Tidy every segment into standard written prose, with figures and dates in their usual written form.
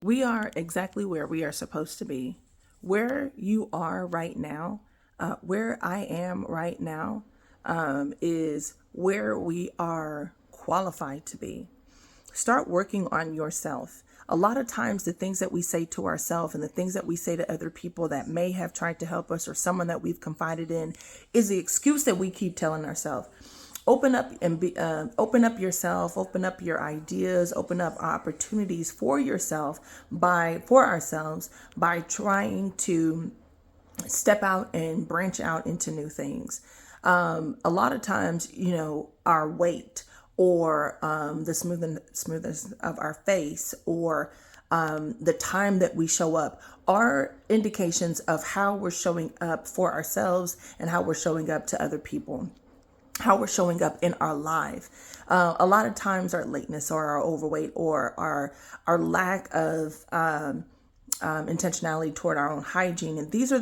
We are exactly where we are supposed to be. Where you are right now, where I am right now, is where we are qualified to be. Start working on yourself. A lot of times, the things that we say to ourselves and the things that we say to other people that may have tried to help us or someone that we've confided in is the excuse that we keep telling ourselves. Open up yourself, open up your ideas, open up opportunities for yourself for ourselves by trying to step out and branch out into new things. A lot of times, our weight or the smoothness of our face or the time that we show up are indications of how we're showing up for ourselves and how we're showing up to other people, how we're showing up in our life. A lot of times our lateness or our overweight or our lack of intentionality toward our own hygiene. And these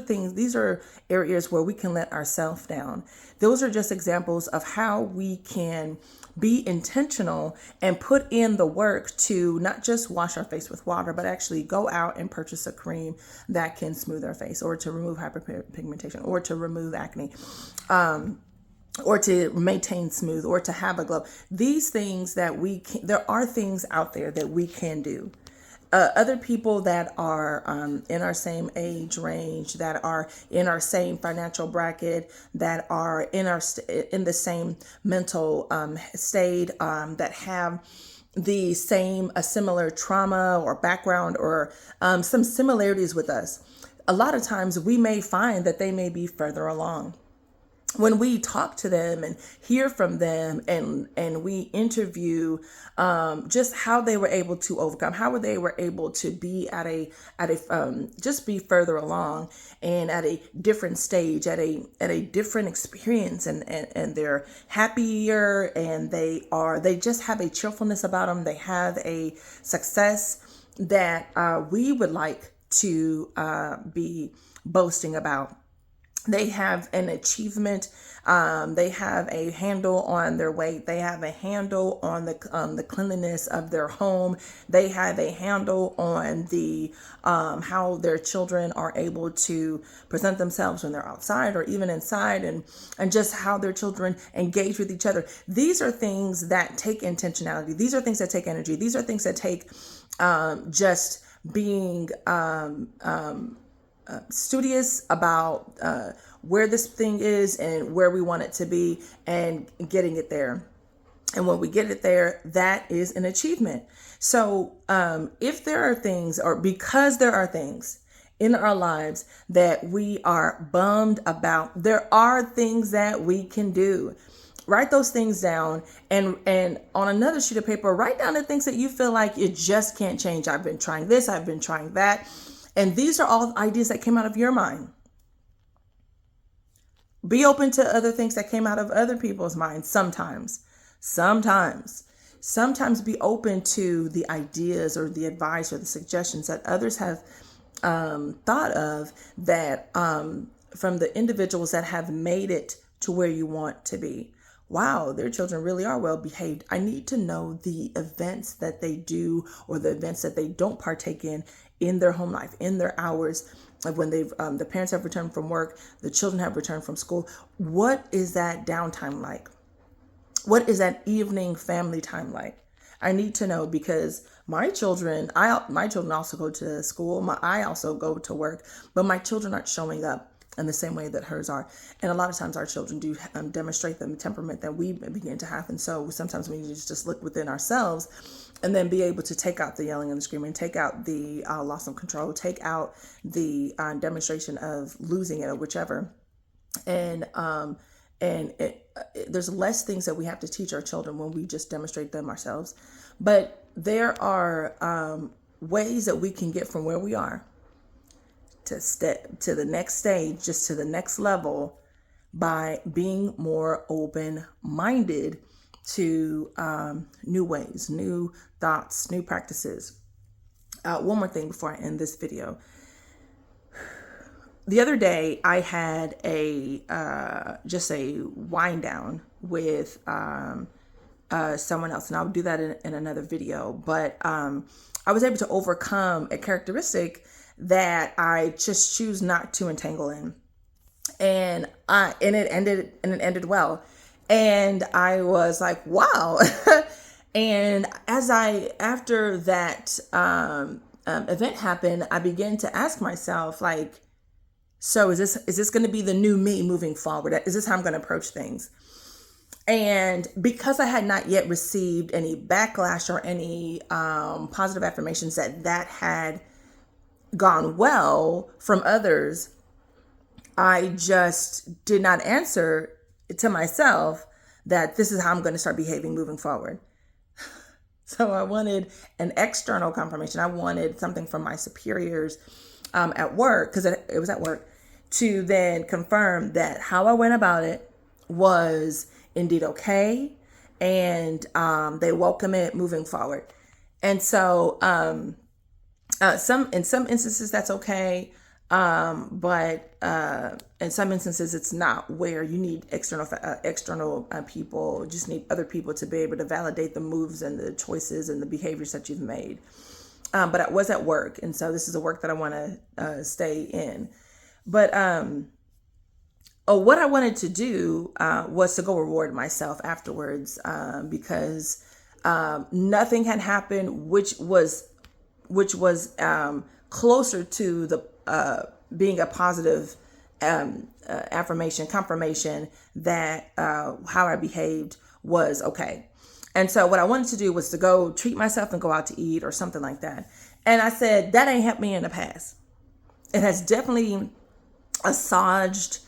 are areas where we can let ourselves down. Those are just examples of how we can be intentional and put in the work to not just wash our face with water, but actually go out and purchase a cream that can smooth our face or to remove hyperpigmentation or to remove acne. Or to maintain smooth or to have a glow. These things that there are things out there that we can do. Other people that are in our same age range, that are in our same financial bracket, that are in the same mental state, that have a similar trauma or background or some similarities with us. A lot of times we may find that they may be further along. When we talk to them and hear from them and we interview just how they were able to overcome, how they were able to be just be further along and at a different stage, at a different experience, and they're happier and they just have a cheerfulness about them. They have a success that we would like to be boasting about. They have an achievement. They have a handle on their weight. They have a handle on the cleanliness of their home. They have a handle on the how their children are able to present themselves when they're outside or even inside, and just how their children engage with each other. These are things that take intentionality. These are things that take energy. These are things that take just being studious about where this thing is and where we want it to be and getting it there. And when we get it there, that is an achievement. So if there are things, or because there are things in our lives that we are bummed about, there are things that we can do. Write those things down, and on another sheet of paper, write down the things that you feel like you just can't change. I've been trying this, I've been trying that. And these are all ideas that came out of your mind. Be open to other things that came out of other people's minds sometimes. Sometimes be open to the ideas or the advice or the suggestions that others have thought of, that from the individuals that have made it to where you want to be. Wow, their children really are well behaved. I need to know the events that they do or the events that they don't partake in their home life, in their hours, like when the parents have returned from work, the children have returned from school. What is that downtime like? What is that evening family time like? I need to know, because my children also go to school. I also go to work, but my children aren't showing up in the same way that hers are. And a lot of times our children do demonstrate the temperament that we begin to have. And so sometimes we need to just look within ourselves and then be able to take out the yelling and the screaming, take out the loss of control, take out the demonstration of losing it or whichever. And there's less things that we have to teach our children when we just demonstrate them ourselves. But there are ways that we can get from where we are to step to the next stage, just to the next level, by being more open-minded to new ways, new thoughts, new practices. One more thing before I end this video. The other day, I had just a wind down with someone else, and I'll do that in another video. But I was able to overcome a characteristic that I just choose not to entangle in, and it ended well, and I was like, wow. And after that event happened, I began to ask myself, like, so is this going to be the new me moving forward? Is this how I'm going to approach things? And because I had not yet received any backlash or any positive affirmations that had gone well from others, I just did not answer to myself that this is how I'm going to start behaving moving forward. So I wanted an external confirmation. I wanted something from my superiors at work, because it was at work, to then confirm that how I went about it was indeed okay, and they welcome it moving forward. And so in some instances that's okay, but in some instances it's not, where you need external people. You just need other people to be able to validate the moves and the choices and the behaviors that you've made. But I was at work, and so this is a work that I want to stay in. But what I wanted to do was to go reward myself afterwards, because nothing had happened, which was closer to the being a positive confirmation that how I behaved was okay. And so what I wanted to do was to go treat myself and go out to eat or something like that. And I said, that ain't helped me in the past. It has definitely assuaged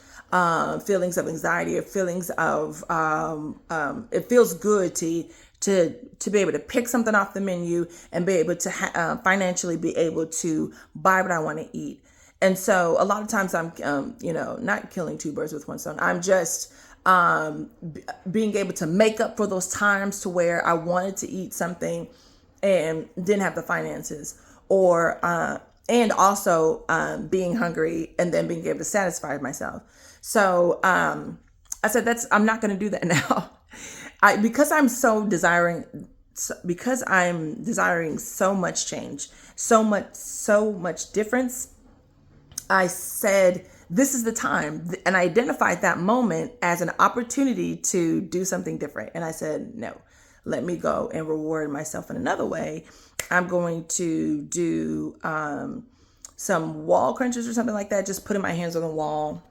feelings of anxiety, or feelings of it feels good to be able to pick something off the menu and be able to financially be able to buy what I want to eat. And so a lot of times I'm not killing two birds with one stone. I'm just being able to make up for those times to where I wanted to eat something and didn't have the finances, or and also being hungry and then being able to satisfy myself. So I said, I'm not going to do that now. Because I'm desiring so much change, so much difference. I said, this is the time. And I identified that moment as an opportunity to do something different. And I said, no, let me go and reward myself in another way. I'm going to do some wall crunches or something like that. Just putting my hands on the wall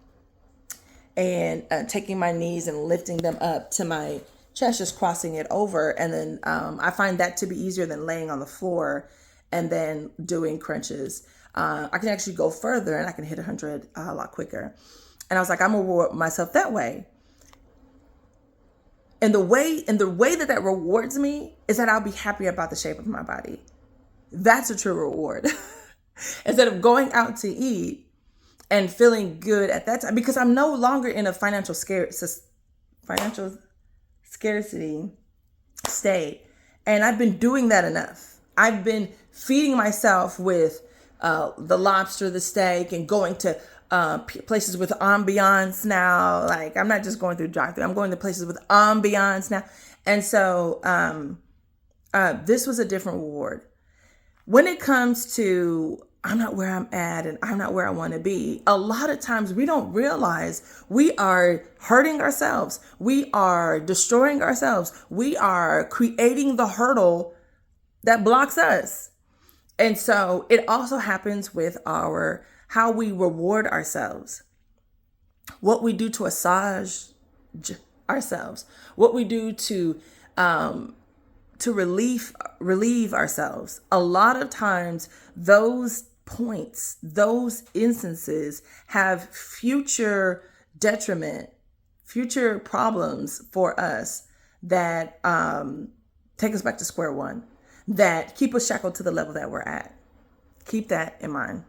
and taking my knees and lifting them up to my chest, just crossing it over. And then I find that to be easier than laying on the floor and then doing crunches. I can actually go further, and I can hit 100 a lot quicker. And I was like, I'm gonna reward myself that way. And the way that rewards me is that I'll be happy about the shape of my body. That's a true reward. Instead of going out to eat and feeling good at that time, because I'm no longer in a financial scarcity state. And I've been doing that enough. I've been feeding myself with the lobster, the steak, and going to places with ambiance now. Like, I'm not just going through drive-thru. I'm going to places with ambiance now. And so this was a different reward. When it comes to I'm not where I'm at and I'm not where I want to be, a lot of times we don't realize we are hurting ourselves. We are destroying ourselves. We are creating the hurdle that blocks us. And so it also happens with how we reward ourselves, what we do to assuage ourselves, what we do to relieve ourselves. A lot of times those points, those instances have future detriment, future problems for us that take us back to square one, that keep us shackled to the level that we're at. Keep that in mind.